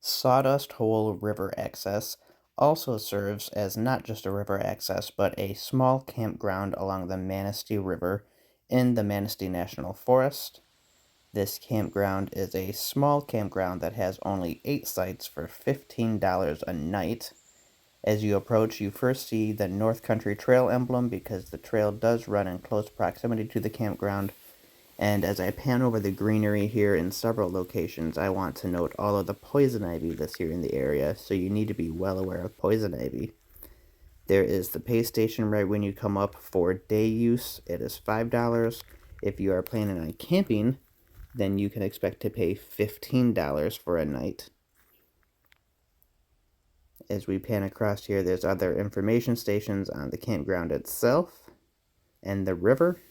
Sawdust Hole River Access also serves as not just a river access, but a small campground along the Manistee River in the Manistee National Forest. This campground is a small campground that has only 8 sites for $15 a night. As you approach, you first see the North Country Trail emblem because the trail does run in close proximity to the campground. And as I pan over the greenery here in several locations, I want to note all of the poison ivy that's here in the area, so you need to be well aware of poison ivy. There is the pay station right when you come up for day use. It is $5. If you are planning on camping, then you can expect to pay $15 for a night. As we pan across here, there's other information stations on the campground itself and the river.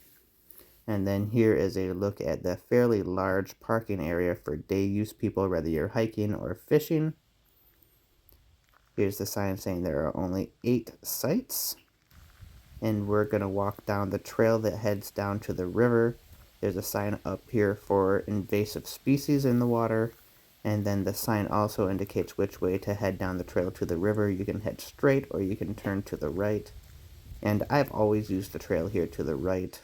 And then here is a look at the fairly large parking area for day use people, whether you're hiking or fishing. Here's the sign saying there are only 8 sites. And we're going to walk down the trail that heads down to the river. There's a sign up here for invasive species in the water. And then the sign also indicates which way to head down the trail to the river. You can head straight or you can turn to the right. And I've always used the trail here to the right.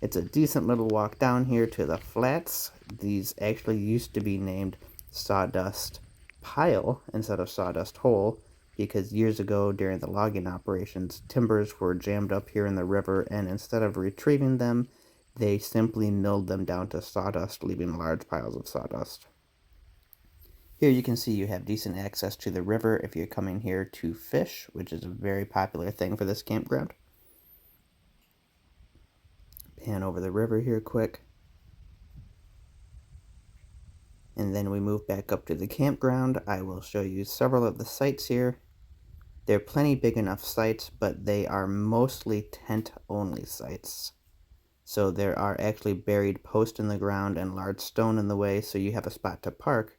It's a decent little walk down here to the flats. These actually used to be named Sawdust Pile instead of Sawdust Hole because years ago during the logging operations, timbers were jammed up here in the river, and instead of retrieving them, they simply milled them down to sawdust, leaving large piles of sawdust. Here you can see you have decent access to the river if you're coming here to fish, which is a very popular thing for this campground. Pan over the river here quick. And then we move back up to the campground. I will show you several of the sites here. They're plenty big enough sites, but they are mostly tent-only sites. So there are actually buried posts in the ground and large stone in the way, so you have a spot to park,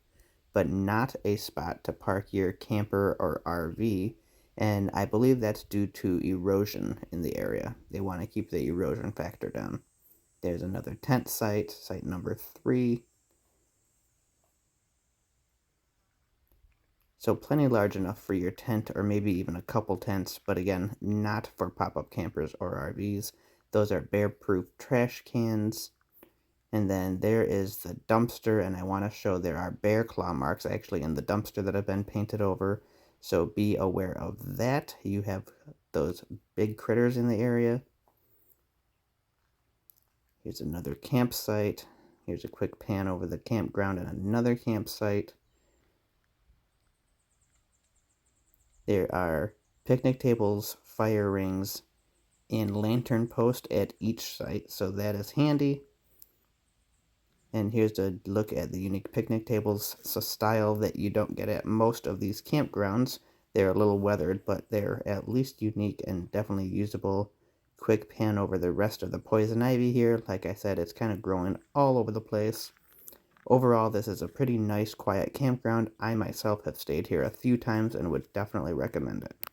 but not a spot to park your camper or RV. And I believe that's due to erosion in the area. They want to keep the erosion factor down. There's another tent site, site number 3. So plenty large enough for your tent or maybe even a couple tents, but again, not for pop-up campers or RVs. Those are bear-proof trash cans. And then there is the dumpster, and I want to show there are bear claw marks actually in the dumpster that have been painted over. So be aware of that. You have those big critters in the area. Here's another campsite. Here's a quick pan over the campground and another campsite. There are picnic tables, fire rings, and lantern post at each site, so that is handy. And here's a look at the unique picnic tables. It's a style that you don't get at most of these campgrounds. They're a little weathered, but they're at least unique and definitely usable. Quick pan over the rest of the poison ivy here. Like I said, it's kind of growing all over the place. Overall, this is a pretty nice, quiet campground. I myself have stayed here a few times and would definitely recommend it.